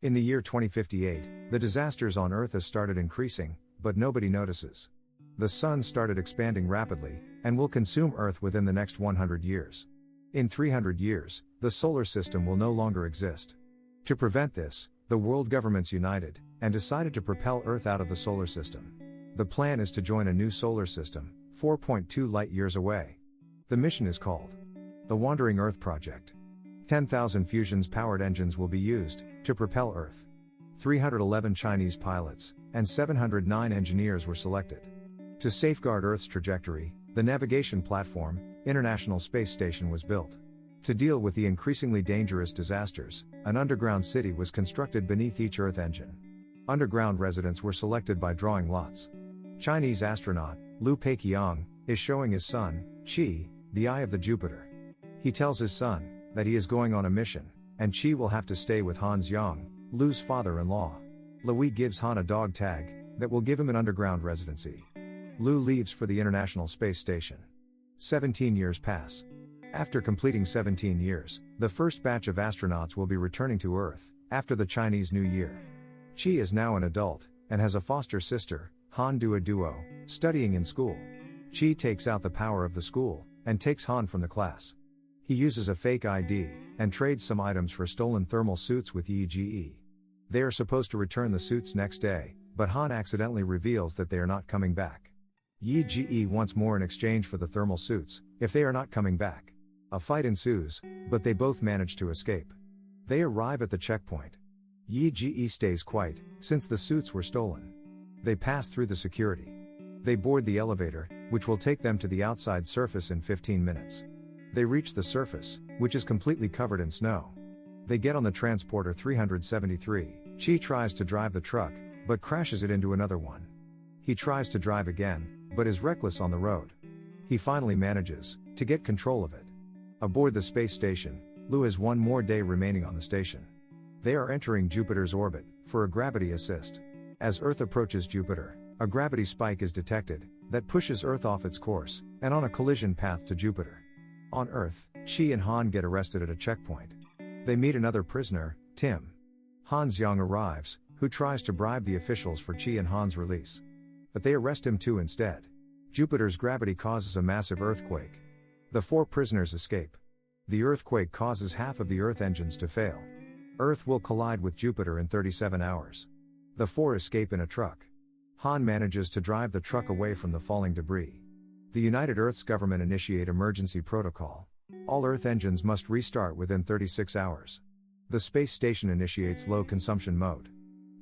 In the year 2058, the disasters on Earth has started increasing, but nobody notices. The sun started expanding rapidly, and will consume Earth within the next 100 years. In 300 years, the solar system will no longer exist. To prevent this, the world governments united, and decided to propel Earth out of the solar system. The plan is to join a new solar system, 4.2 light-years away. The mission is called the Wandering Earth Project. 10,000 fusions-powered engines will be used to propel Earth. 311 Chinese pilots and 709 engineers were selected. To safeguard Earth's trajectory, the navigation platform, International Space Station, was built. To deal with the increasingly dangerous disasters, an underground city was constructed beneath each Earth engine. Underground residents were selected by drawing lots. Chinese astronaut Liu Cixin is showing his son, Qi, the eye of the Jupiter. He tells his son that he is going on a mission, and Qi will have to stay with Han Xiang, Liu's father-in-law. Liu gives Han a dog tag that will give him an underground residency. Liu leaves for the International Space Station. 17 years pass. After completing 17 years, the first batch of astronauts will be returning to Earth after the Chinese New Year. Qi is now an adult and has a foster sister, Han Duo, studying in school. Qi takes out the power of the school and takes Han from the class. He uses a fake ID and trades some items for stolen thermal suits with Yi. They are supposed to return the suits next day, but Han accidentally reveals that they are not coming back. Yi wants more in exchange for the thermal suits, if they are not coming back. A fight ensues, but they both manage to escape. They arrive at the checkpoint. Yi stays quiet, since the suits were stolen. They pass through the security. They board the elevator, which will take them to the outside surface in 15 minutes. They reach the surface, which is completely covered in snow. They get on the transporter 373. Qi tries to drive the truck, but crashes it into another one. He tries to drive again, but is reckless on the road. He finally manages to get control of it. Aboard the space station, Liu has one more day remaining on the station. They are entering Jupiter's orbit for a gravity assist. As Earth approaches Jupiter, a gravity spike is detected that pushes Earth off its course and on a collision path to Jupiter. On Earth, Qi and Han get arrested at a checkpoint. They meet another prisoner, Tim. Han Xiang arrives, who tries to bribe the officials for Qi and Han's release. But they arrest him too instead. Jupiter's gravity causes a massive earthquake. The 4 prisoners escape. The earthquake causes half of the Earth engines to fail. Earth will collide with Jupiter in 37 hours. The 4 escape in a truck. Han manages to drive the truck away from the falling debris. The United Earth's government initiate emergency protocol. All Earth engines must restart within 36 hours. The space station initiates low consumption mode.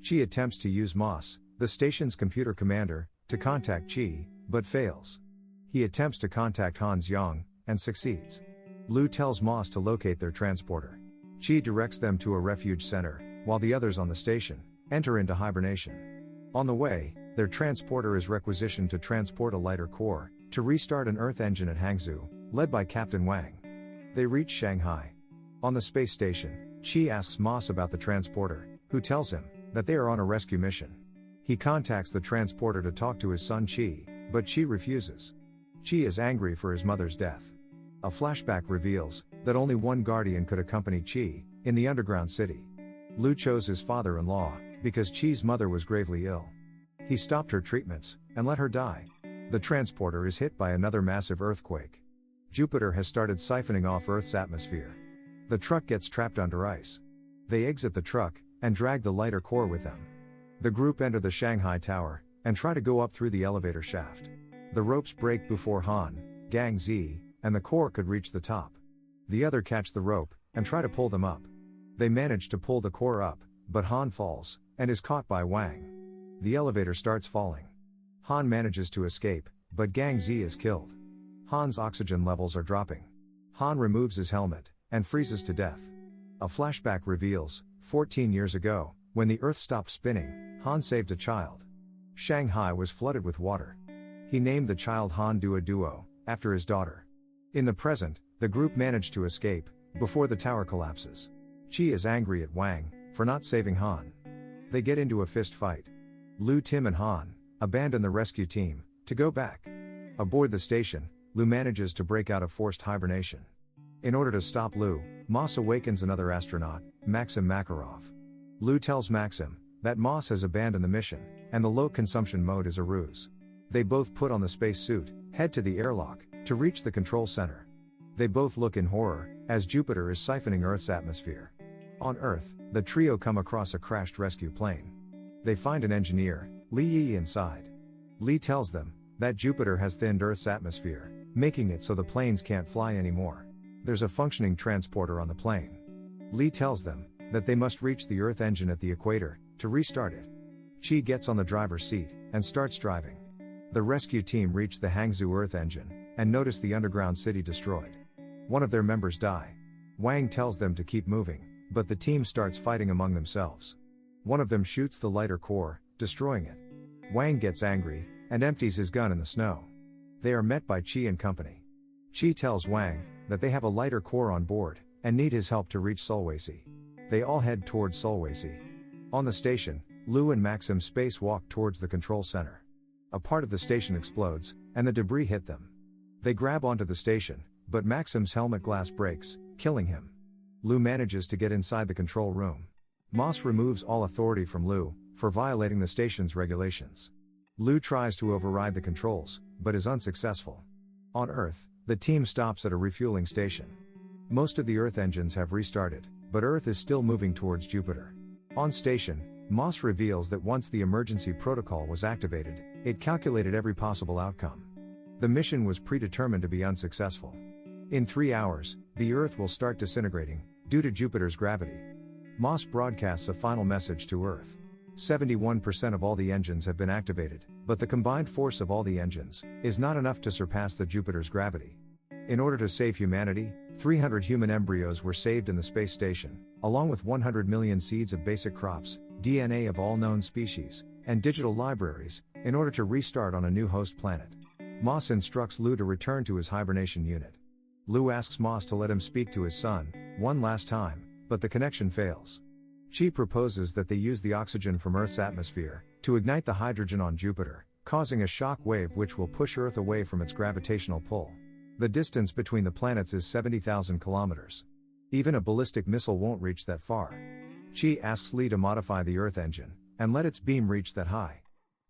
Qi attempts to use Moss, the station's computer commander, to contact Qi, but fails. He attempts to contact Han Xiang, and succeeds. Liu tells Moss to locate their transporter. Qi directs them to a refuge center, while the others on the station enter into hibernation. On the way, their transporter is requisitioned to transport a lighter core to restart an Earth engine at Hangzhou, led by Captain Wang. They reach Shanghai. On the space station, Qi asks Moss about the transporter, who tells him that they are on a rescue mission. He contacts the transporter to talk to his son Qi, but Qi refuses. Qi is angry for his mother's death. A flashback reveals that only one guardian could accompany Qi in the underground city. Liu chose his father-in-law because Qi's mother was gravely ill. He stopped her treatments and let her die. The transporter is hit by another massive earthquake. Jupiter has started siphoning off Earth's atmosphere. The truck gets trapped under ice. They exit the truck and drag the lighter core with them. The group enter the Shanghai Tower and try to go up through the elevator shaft. The ropes break before Han, Guangjie, and the core could reach the top. The other catch the rope and try to pull them up. They manage to pull the core up, but Han falls and is caught by Wang. The elevator starts falling. Han manages to escape, but Guangjie is killed. Han's oxygen levels are dropping. Han removes his helmet and freezes to death. A flashback reveals, 14 years ago, when the Earth stopped spinning, Han saved a child. Shanghai was flooded with water. He named the child Han Duo, after his daughter. In the present, the group managed to escape before the tower collapses. Qi is angry at Wang for not saving Han. They get into a fist fight. Liu, Tim and Han abandon the rescue team to go back. Aboard the station, Liu manages to break out of forced hibernation. In order to stop Liu, Moss awakens another astronaut, Maxim Makarov. Liu tells Maxim that Moss has abandoned the mission, and the low consumption mode is a ruse. They both put on the spacesuit, head to the airlock, to reach the control center. They both look in horror, as Jupiter is siphoning Earth's atmosphere. On Earth, the trio come across a crashed rescue plane. They find an engineer, Li, inside. Li tells them that Jupiter has thinned Earth's atmosphere, making it so the planes can't fly anymore. There's a functioning transporter on the plane. Li tells them that they must reach the Earth engine at the equator to restart it. Chi gets on the driver's seat and starts driving. The rescue team reach the Hangzhou Earth engine and notice the underground city destroyed. One of their members die. Wang tells them to keep moving, but the team starts fighting among themselves. One of them shoots the lighter core, destroying it. Wang gets angry and empties his gun in the snow. They are met by Chi and company. Chi tells Wang that they have a lighter core on board and need his help to reach Sulwesi. They all head towards Sulwesi. On the station, Liu and Maxim spacewalk towards the control center. A part of the station explodes, and the debris hit them. They grab onto the station, but Maxim's helmet glass breaks, killing him. Liu manages to get inside the control room. Moss removes all authority from Liu for violating the station's regulations. Liu tries to override the controls, but is unsuccessful. On Earth, the team stops at a refueling station. Most of the Earth engines have restarted, but Earth is still moving towards Jupiter. On station, Moss reveals that once the emergency protocol was activated, it calculated every possible outcome. The mission was predetermined to be unsuccessful. In 3 hours, the Earth will start disintegrating, due to Jupiter's gravity. Moss broadcasts a final message to Earth. 71% of all the engines have been activated, but the combined force of all the engines is not enough to surpass the Jupiter's gravity. In order to save humanity, 300 human embryos were saved in the space station, along with 100 million seeds of basic crops, DNA of all known species, and digital libraries, in order to restart on a new host planet. Moss instructs Liu to return to his hibernation unit. Liu asks Moss to let him speak to his son one last time, but the connection fails. Chi proposes that they use the oxygen from Earth's atmosphere to ignite the hydrogen on Jupiter, causing a shock wave which will push Earth away from its gravitational pull. The distance between the planets is 70,000 kilometers. Even a ballistic missile won't reach that far. Chi asks Li to modify the Earth engine and let its beam reach that high.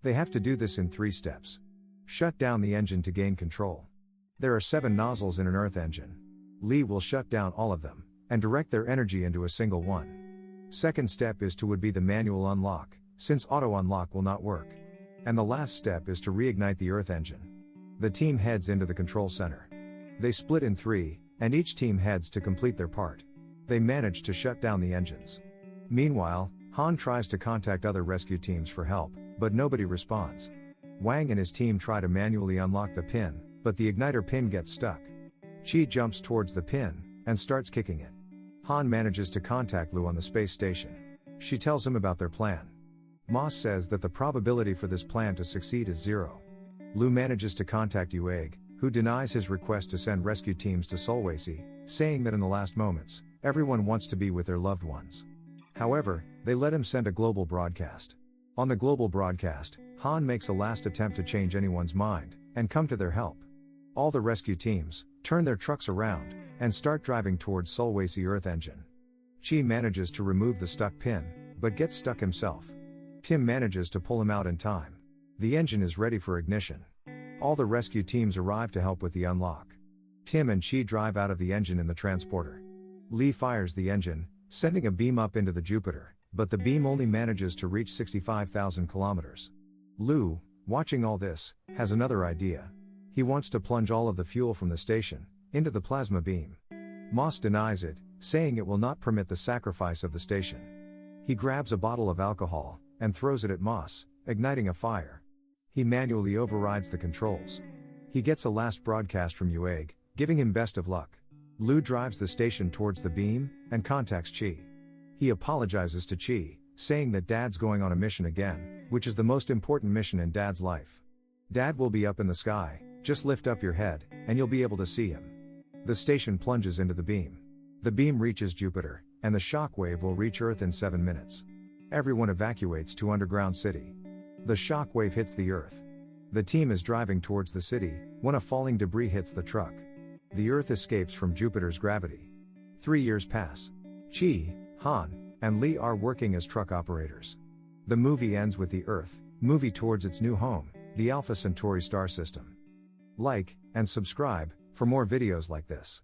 They have to do this in 3 steps. Shut down the engine to gain control. There are 7 nozzles in an Earth engine. Li will shut down all of them and direct their energy into a single one. Second step is to would be the manual unlock, since auto unlock will not work. And the last step is to reignite the Earth engine. The team heads into the control center. They split in 3, and each team heads to complete their part. They manage to shut down the engines. Meanwhile, Han tries to contact other rescue teams for help, but nobody responds. Wang and his team try to manually unlock the pin, but the igniter pin gets stuck. Chi jumps towards the pin and starts kicking it. Han manages to contact Liu on the space station. She tells him about their plan. Moss says that the probability for this plan to succeed is 0. Liu manages to contact Wu, who denies his request to send rescue teams to Sulwesi, saying that in the last moments, everyone wants to be with their loved ones. However, they let him send a global broadcast. On the global broadcast, Han makes a last attempt to change anyone's mind and come to their help. All the rescue teams turn their trucks around and start driving towards Sulwesi Earth engine. Chi manages to remove the stuck pin, but gets stuck himself. Tim manages to pull him out in time. The engine is ready for ignition. All the rescue teams arrive to help with the unlock. Tim and Chi drive out of the engine in the transporter. Li fires the engine, sending a beam up into the Jupiter, but the beam only manages to reach 65,000 kilometers. Liu, watching all this, has another idea. He wants to plunge all of the fuel from the station into the plasma beam. Moss denies it, saying it will not permit the sacrifice of the station. He grabs a bottle of alcohol and throws it at Moss, igniting a fire. He manually overrides the controls. He gets a last broadcast from Wu, giving him best of luck. Liu drives the station towards the beam and contacts Chi. He apologizes to Chi, saying that Dad's going on a mission again, which is the most important mission in Dad's life. Dad will be up in the sky, just lift up your head, and you'll be able to see him. The station plunges into the beam. The beam reaches Jupiter, and the shockwave will reach Earth in 7 minutes. Everyone evacuates to underground city. The shockwave hits the Earth. The team is driving towards the city, when a falling debris hits the truck. The Earth escapes from Jupiter's gravity. 3 years pass. Chi, Han, and Li are working as truck operators. The movie ends with the Earth, moving towards its new home, the Alpha Centauri star system. Like, and subscribe, for more videos like this.